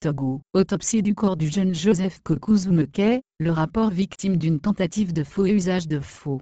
Togo. Autopsie du corps du jeune Joseph Kokou-Zoumeke, le rapport victime d'une tentative de faux et usage de faux.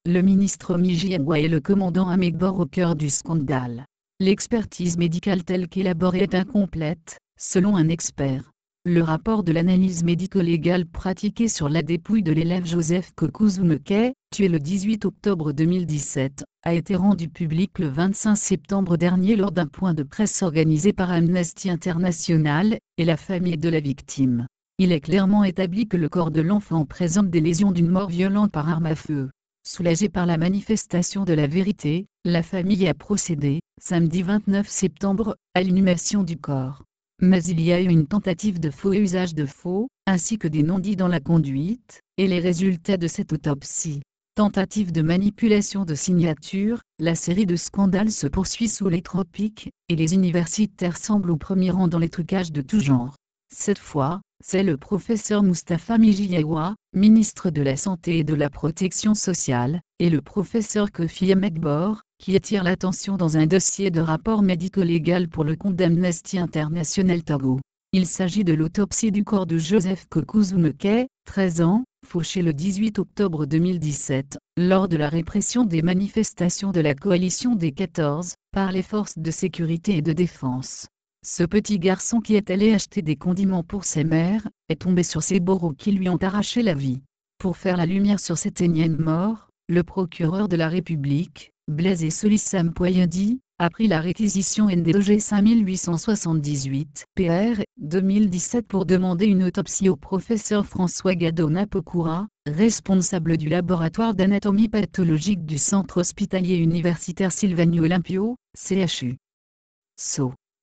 Le ministre Mijiawa et le commandant Amegbor au cœur du scandale. L'expertise médicale telle qu'élaborée est incomplète, selon un expert. Le rapport de l'analyse médico-légale pratiquée sur la dépouille de l'élève Joseph Kokou-Zoumeke, tué le 18 octobre 2017, a été rendu public le 25 septembre dernier lors d'un point de presse organisé par Amnesty International et la famille de la victime. Il est clairement établi que le corps de l'enfant présente des lésions d'une mort violente par arme à feu. Soulagée par la manifestation de la vérité, la famille a procédé, samedi 29 septembre, à l'inhumation du corps. Mais il y a eu une tentative de faux et usage de faux, ainsi que des non-dits dans la conduite, et les résultats de cette autopsie. Tentative de manipulation de signature, la série de scandales se poursuit sous les tropiques, et les universitaires semblent au premier rang dans les trucages de tout genre. Cette fois, c'est le professeur Moustapha Mijiawa, ministre de la Santé et de la Protection sociale, et le professeur Kofi Amegbor, qui attirent l'attention dans un dossier de rapport médico-légal pour le compte d'Amnesty International Togo. Il s'agit de l'autopsie du corps de Joseph Kokou-Zoumeke, 13 ans, fauché le 18 octobre 2017, lors de la répression des manifestations de la coalition des 14, par les forces de sécurité et de défense. Ce petit garçon qui est allé acheter des condiments pour ses mères, est tombé sur ces bourreaux qui lui ont arraché la vie. Pour faire la lumière sur cette énième mort, le procureur de la République, Blaise Solissam Poyandi, a pris la réquisition NDOG 5878 PR 2017 pour demander une autopsie au professeur François Gado-Napokura, responsable du laboratoire d'anatomie pathologique du centre hospitalier universitaire Sylvanio Olympio, CHU.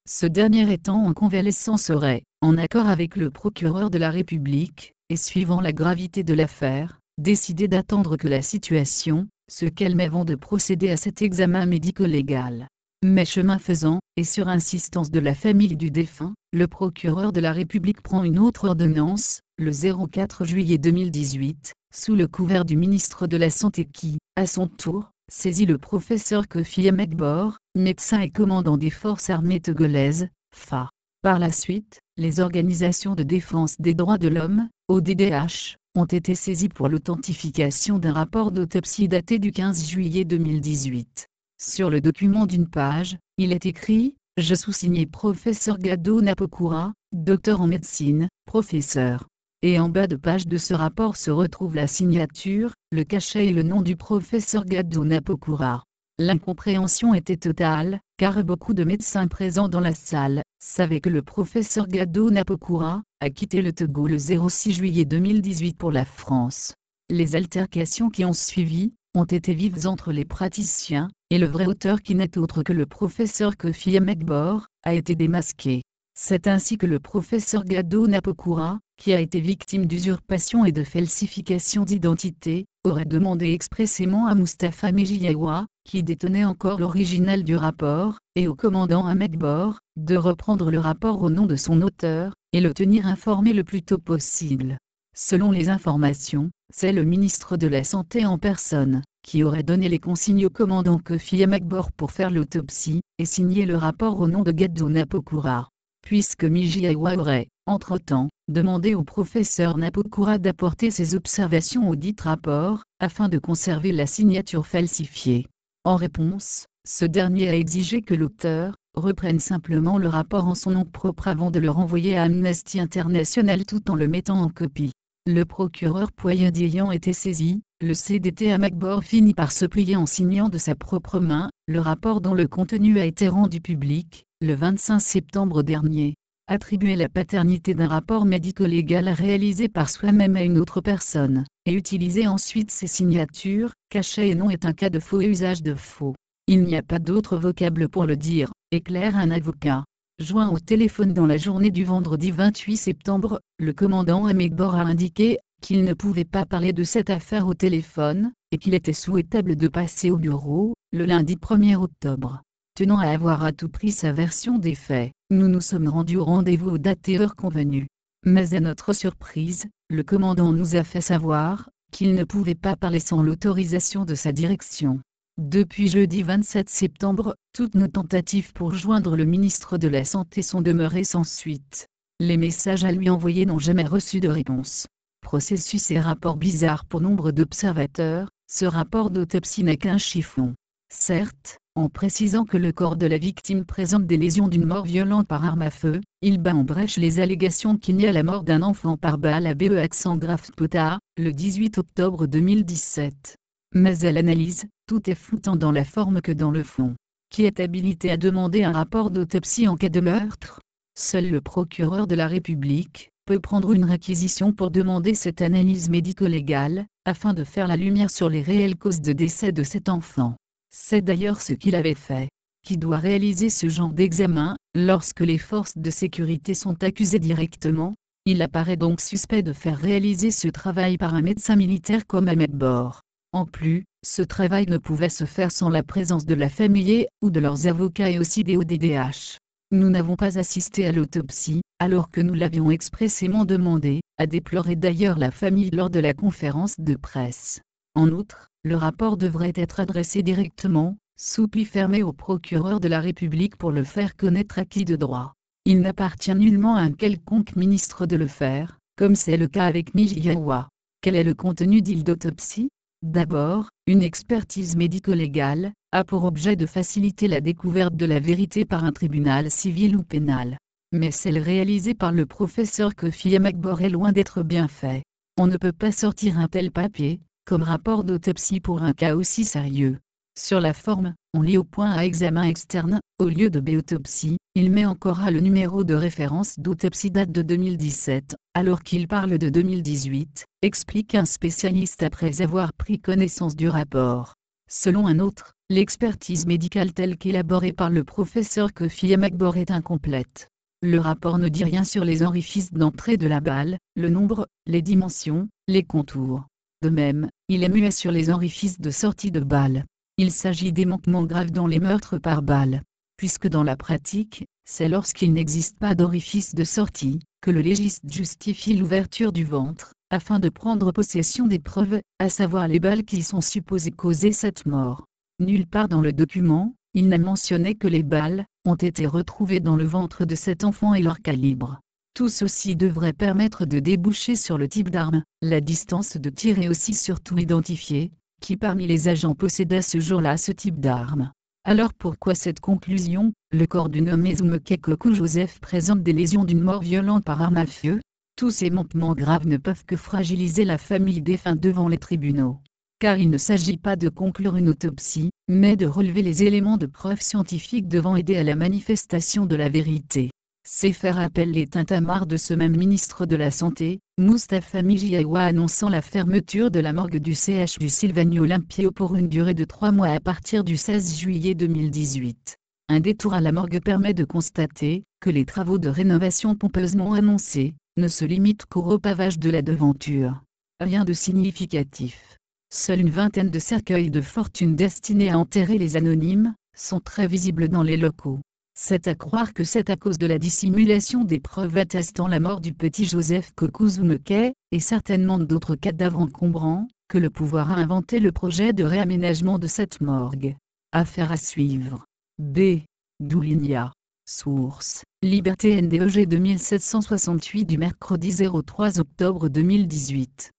Ce dernier étant en convalescence aurait, en accord avec le procureur de la République, et suivant la gravité de l'affaire, décidé d'attendre que la situation se calme avant de procéder à cet examen médico-légal. Mais chemin faisant, et sur insistance de la famille du défunt, le procureur de la République prend une autre ordonnance, le 04 juillet 2018, sous le couvert du ministre de la Santé qui, à son tour, saisit le professeur Kofi Amegbor, médecin et commandant des forces armées togolaises, FA. Par la suite, les organisations de défense des droits de l'homme, ODDH, ont été saisies pour l'authentification d'un rapport d'autopsie daté du 15 juillet 2018. Sur le document d'une page, il est écrit « Je sous-signé professeur Gado-Napokura, docteur en médecine, professeur ». Et en bas de page de ce rapport se retrouve la signature, le cachet et le nom du professeur Gado-Napokura. L'incompréhension était totale, car beaucoup de médecins présents dans la salle savaient que le professeur Gado-Napokura a quitté le Togo le 06 juillet 2018 pour la France. Les altercations qui ont suivi ont été vives entre les praticiens, et le vrai auteur qui n'est autre que le professeur Kofi Amegbor, a été démasqué. C'est ainsi que le professeur Gado-Napokura, qui a été victime d'usurpation et de falsification d'identité, aurait demandé expressément à Moustapha Mijiawa, qui détenait encore l'original du rapport, et au commandant Amegbor, de reprendre le rapport au nom de son auteur, et le tenir informé le plus tôt possible. Selon les informations, c'est le ministre de la Santé en personne, qui aurait donné les consignes au commandant Kofi Amegbor pour faire l'autopsie, et signer le rapport au nom de Gado-Napokura. Puisque Mijiawa aurait, entre-temps, demandé au professeur Napokura d'apporter ses observations au dit rapport, afin de conserver la signature falsifiée. En réponse, ce dernier a exigé que l'auteur reprenne simplement le rapport en son nom propre avant de le renvoyer à Amnesty International tout en le mettant en copie. Le procureur Poyandi ayant été saisi, le CDT Amegbor finit par se plier en signant de sa propre main le rapport dont le contenu a été rendu public, le 25 septembre dernier. Attribuer la paternité d'un rapport médico-légal réalisé par soi-même à une autre personne, et utiliser ensuite ses signatures, cachets et noms est un cas de faux et usage de faux. Il n'y a pas d'autre vocable pour le dire, éclaire un avocat. Joint au téléphone dans la journée du vendredi 28 septembre, le commandant Amegbor a indiqué qu'il ne pouvait pas parler de cette affaire au téléphone, et qu'il était souhaitable de passer au bureau, le lundi 1er octobre. Tenant à avoir à tout prix sa version des faits, nous nous sommes rendus au rendez-vous aux dates et heures convenues. Mais à notre surprise, le commandant nous a fait savoir qu'il ne pouvait pas parler sans l'autorisation de sa direction. Depuis jeudi 27 septembre, toutes nos tentatives pour joindre le ministre de la Santé sont demeurées sans suite. Les messages à lui envoyer n'ont jamais reçu de réponse. Processus et rapport bizarre pour nombre d'observateurs, ce rapport d'autopsie n'est qu'un chiffon. Certes, en précisant que le corps de la victime présente des lésions d'une mort violente par arme à feu, il bat en brèche les allégations qu'il n'y a la mort d'un enfant par balle à BE accent grave Potard, le 18 octobre 2017. Mais à l'analyse, tout est flou tant dans la forme que dans le fond. Qui est habilité à demander un rapport d'autopsie en cas de meurtre? Seul le procureur de la République peut prendre une réquisition pour demander cette analyse médico-légale, afin de faire la lumière sur les réelles causes de décès de cet enfant. C'est d'ailleurs ce qu'il avait fait. Qui doit réaliser ce genre d'examen, lorsque les forces de sécurité sont accusées directement? Il apparaît donc suspect de faire réaliser ce travail par un médecin militaire comme Ahmed Bor. En plus, ce travail ne pouvait se faire sans la présence de la famille ou de leurs avocats et aussi des ODDH. Nous n'avons pas assisté à l'autopsie, alors que nous l'avions expressément demandé, a déploré d'ailleurs la famille lors de la conférence de presse. En outre, le rapport devrait être adressé directement, sous pli fermé au procureur de la République pour le faire connaître à qui de droit. Il n'appartient nullement à un quelconque ministre de le faire, comme c'est le cas avec Mijiawa. Quel est le contenu d'île d'autopsie? D'abord, une expertise médico-légale a pour objet de faciliter la découverte de la vérité par un tribunal civil ou pénal. Mais celle réalisée par le professeur Kofi Amagbor est loin d'être bien fait. On ne peut pas sortir un tel papier, comme rapport d'autopsie pour un cas aussi sérieux. Sur la forme, on lit au point à examen externe, au lieu de B-autopsie, il met encore à le numéro de référence d'autopsie date de 2017, alors qu'il parle de 2018, explique un spécialiste après avoir pris connaissance du rapport. Selon un autre, l'expertise médicale telle qu'élaborée par le professeur Kofi Amagbor est incomplète. Le rapport ne dit rien sur les orifices d'entrée de la balle, le nombre, les dimensions, les contours. De même, il est muet sur les orifices de sortie de balle. Il s'agit des manquements graves dans les meurtres par balle. Puisque dans la pratique, c'est lorsqu'il n'existe pas d'orifice de sortie, que le légiste justifie l'ouverture du ventre, afin de prendre possession des preuves, à savoir les balles qui sont supposées causer cette mort. Nulle part dans le document, il n'a mentionné que les balles ont été retrouvées dans le ventre de cet enfant et leur calibre. Tout ceci devrait permettre de déboucher sur le type d'arme, la distance de tir et aussi surtout identifier qui parmi les agents possédait ce jour-là ce type d'arme. Alors pourquoi cette conclusion? Le corps du nommé Zumeke Joseph présente des lésions d'une mort violente par arme à feu. Tous ces manquements graves ne peuvent que fragiliser la famille défunt devant les tribunaux. Car il ne s'agit pas de conclure une autopsie, mais de relever les éléments de preuve scientifique devant aider à la manifestation de la vérité. C'est faire appel les tintamarres de ce même ministre de la Santé, Moustapha Mijiawa annonçant la fermeture de la morgue du CHU Sylvanie Olympio pour une durée de 3 mois à partir du 16 juillet 2018. Un détour à la morgue permet de constater que les travaux de rénovation pompeusement annoncés ne se limitent qu'au repavage de la devanture. Rien de significatif. Seule une vingtaine de cercueils de fortune destinés à enterrer les anonymes sont très visibles dans les locaux. C'est à croire que c'est à cause de la dissimulation des preuves attestant la mort du petit Joseph Zumeke, et certainement d'autres cadavres encombrants, que le pouvoir a inventé le projet de réaménagement de cette morgue. Affaire à suivre. B. Douligna. Source. Liberté NDEG 2768 du mercredi 03 octobre 2018.